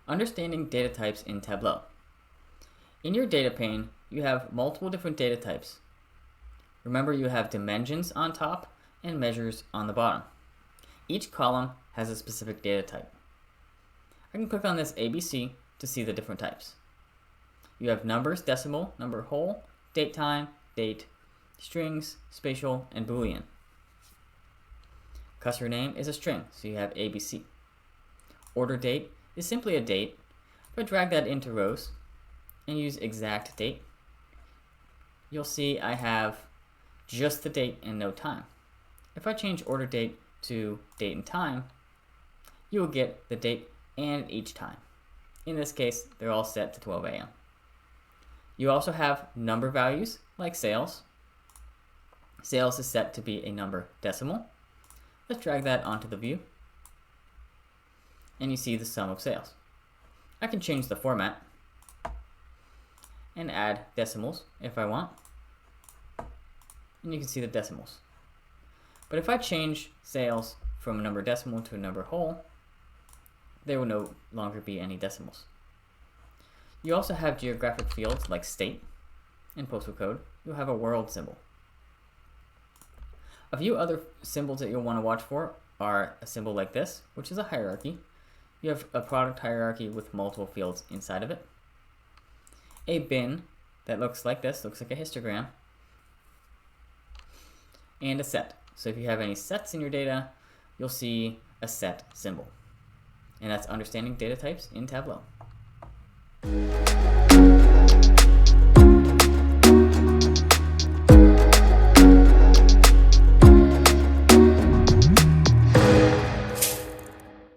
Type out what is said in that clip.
Understanding data types in Tableau. In your data pane, you have multiple different data types. Remember, you have dimensions on top and measures on the bottom. Each column has a specific data type. I can click on this ABC to see the different types. You have numbers, decimal, number whole, date time, date, strings, spatial, and Boolean. Customer name is a string, so you have ABC. Order date is simply a date. If I drag that into rows and use exact date, you'll see I have just the date and no time. If I change order date to date and time, you will get the date and each time. In this case, they're all set to 12 a.m. You also have number values like sales. Sales is set to be a number decimal. Let's drag that onto the view. And you see the sum of sales. I can change the format and add decimals if I want. And you can see the decimals. But if I change sales from a number decimal to a number whole, there will no longer be any decimals. You also have geographic fields like state and postal code. You'll have a world symbol. A few other symbols that you'll want to watch for are a symbol like this, which is a hierarchy. You have a product hierarchy with multiple fields inside of it. A bin that looks like this, looks like a histogram. And a set. So if you have any sets in your data, you'll see a set symbol. And that's understanding data types in Tableau.